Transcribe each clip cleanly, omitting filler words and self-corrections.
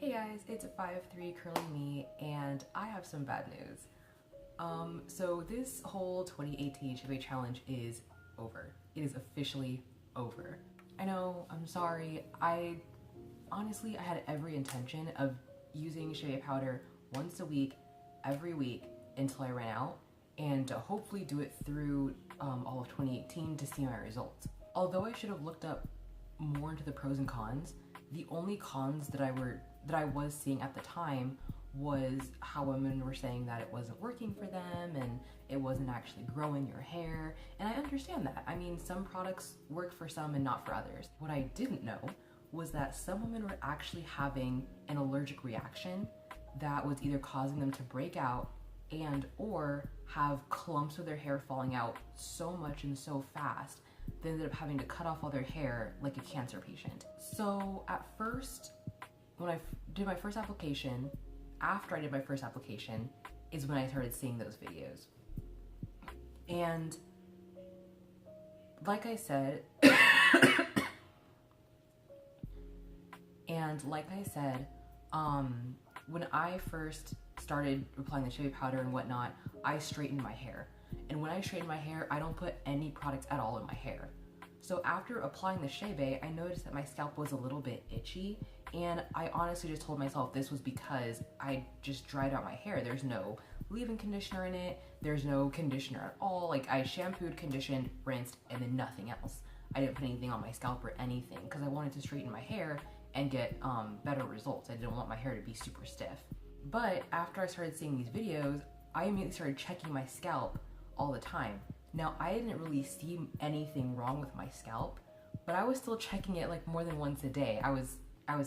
Hey guys, it's 5'3" Curly Me, and I have some bad news. So this whole 2018 Chebe challenge is over. It is officially over. I know, I'm sorry. Honestly, I had every intention of using Chebe powder once a week, every week, until I ran out, and to hopefully do it through all of 2018 to see my results. Although I should have looked up more into the pros and cons, the only cons that I was seeing at the time was how women were saying that it wasn't working for them and it wasn't actually growing your hair, and I understand that. I mean, some products work for some and not for others. What I didn't know was that some women were actually having an allergic reaction that was either causing them to break out and or have clumps of their hair falling out so much and so fast they ended up having to cut off all their hair like a cancer patient. So at first, when I did my first application, after I did my first application, is when I started seeing those videos. And like I said, when I first started applying the Chebe powder and whatnot, I straightened my hair. And when I straighten my hair, I don't put any products at all in my hair. So after applying the Chebe, I noticed that my scalp was a little bit itchy, and I honestly just told myself this was because I just dried out my hair. There's no leave-in conditioner in it, there's no conditioner at all. Like, I shampooed, conditioned, rinsed, and then nothing else. I didn't put anything on my scalp or anything because I wanted to straighten my hair and get better results. I didn't want my hair to be super stiff. But after I started seeing these videos, I immediately started checking my scalp all the time. Now, I didn't really see anything wrong with my scalp, but I was still checking it like more than once a day. I was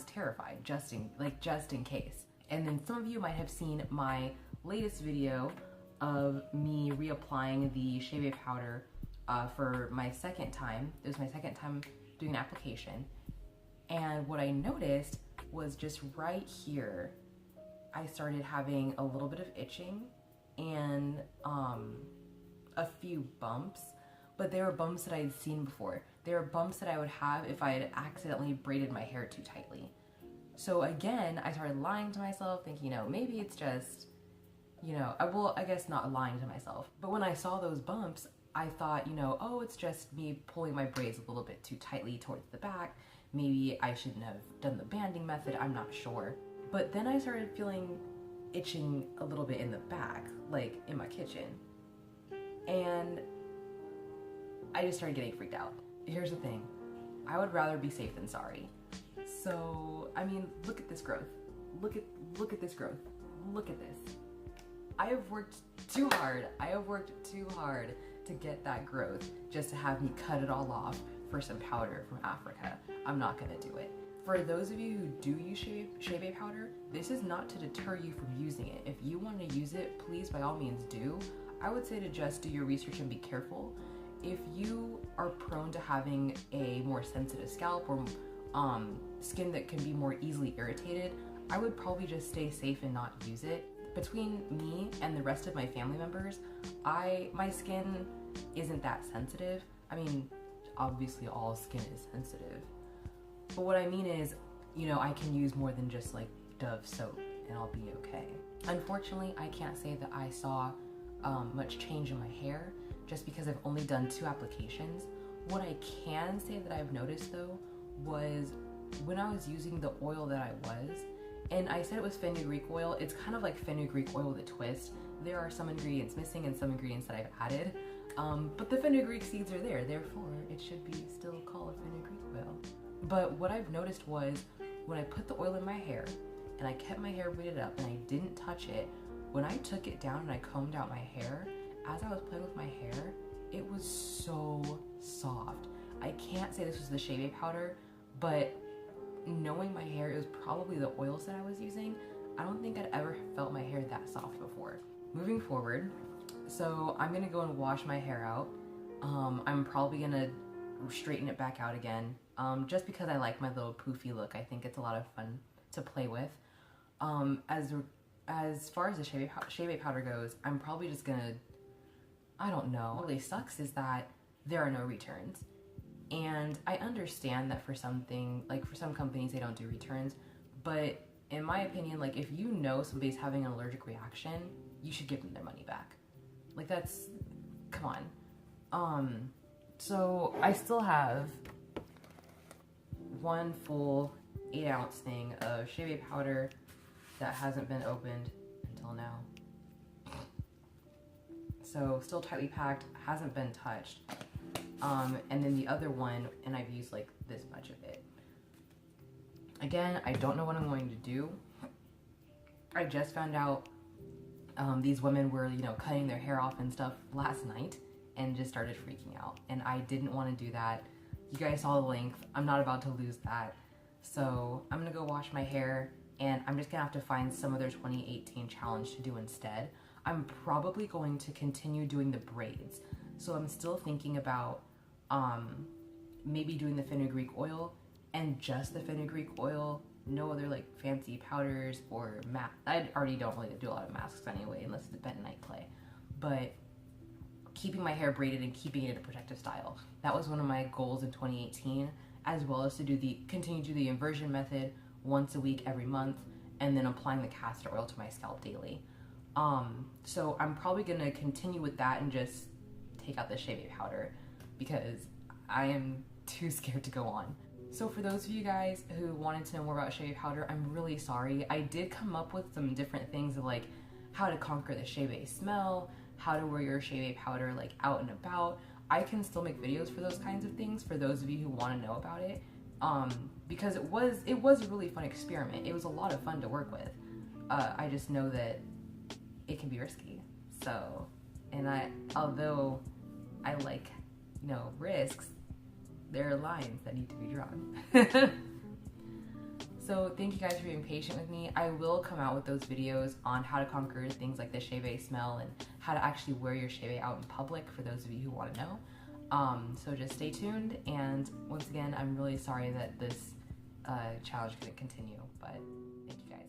terrified, just in case. And then some of you might have seen my latest video of me reapplying the Chebe powder for my second time. It was my second time doing an application. And what I noticed was just right here, I started having a little bit of itching and a few bumps, but they were bumps that I had seen before. They were bumps that I would have if I had accidentally braided my hair too tightly. So again, I started lying to myself, thinking, maybe it's just, I guess not lying to myself. But when I saw those bumps, I thought, oh, it's just me pulling my braids a little bit too tightly towards the back. Maybe I shouldn't have done the banding method, I'm not sure. But then I started feeling itching a little bit in the back, like in my kitchen. And I just started getting freaked out. Here's the thing, I would rather be safe than sorry. So, I mean, look at this growth. Look at this growth. Look at this. I have worked too hard. To get that growth just to have me cut it all off for some powder from Africa. I'm not gonna do it. For those of you who do use Chebe powder, this is not to deter you from using it. If you want to use it, please by all means do. I would say to just do your research and be careful. If you are prone to having a more sensitive scalp or skin that can be more easily irritated, I would probably just stay safe and not use it. Between me and the rest of my family members, my skin isn't that sensitive. I mean, obviously all skin is sensitive. But what I mean is, I can use more than just like Dove soap and I'll be okay. Unfortunately, I can't say that I saw much change in my hair just because I've only done 2 applications. What I can say that I've noticed though was when I was using the oil that I was, and I said it was fenugreek oil, it's kind of like fenugreek oil with a twist. There are some ingredients missing and some ingredients that I've added, but the fenugreek seeds are there, therefore it should be still called fenugreek oil. But what I've noticed was when I put the oil in my hair and I kept my hair braided up and I didn't touch it, when I took it down and I combed out my hair, as I was playing with my hair, it was so soft. I can't say this was the Chebe powder, but knowing my hair, it was probably the oils that I was using. I don't think I'd ever felt my hair that soft before. Moving forward, so I'm gonna go and wash my hair out. I'm probably gonna straighten it back out again, just because I like my little poofy look. I think it's a lot of fun to play with. As far as the Chebe powder goes, I'm probably just gonna, I don't know. What really sucks is that there are no returns. And I understand that for some companies they don't do returns, but in my opinion, like if you know somebody's having an allergic reaction, you should give them their money back. Like that's, come on. So I still have one full 8-ounce thing of Chebe powder that hasn't been opened until now. So still tightly packed, hasn't been touched. And then the other one, and I've used like this much of it. Again, I don't know what I'm going to do. I just found out these women were, you know, cutting their hair off and stuff last night and just started freaking out. And I didn't want to do that. You guys saw the length. I'm not about to lose that. So I'm gonna go wash my hair, and I'm just gonna have to find some other 2018 challenge to do instead. I'm probably going to continue doing the braids. So I'm still thinking about maybe doing the fenugreek oil and just the fenugreek oil, no other like fancy powders or I already don't really do a lot of masks anyway, unless it's bentonite clay. But keeping my hair braided and keeping it in a protective style. That was one of my goals in 2018, as well as to continue to do the inversion method once a week, every month, and then applying the castor oil to my scalp daily. So I'm probably gonna continue with that and just take out the Chebe powder because I am too scared to go on. So for those of you guys who wanted to know more about Chebe powder, I'm really sorry. I did come up with some different things of like how to conquer the Chebe smell, how to wear your Chebe powder like out and about. I can still make videos for those kinds of things for those of you who want to know about it. Because it was a really fun experiment. It was a lot of fun to work with. I just know that it can be risky. So, and although I like, you know, risks, there are lines that need to be drawn. So thank you guys for being patient with me. I will come out with those videos on how to conquer things like the Chebe smell and how to actually wear your Chebe out in public for those of you who want to know. So just stay tuned, and once again, I'm really sorry that this challenge couldn't continue, but thank you guys.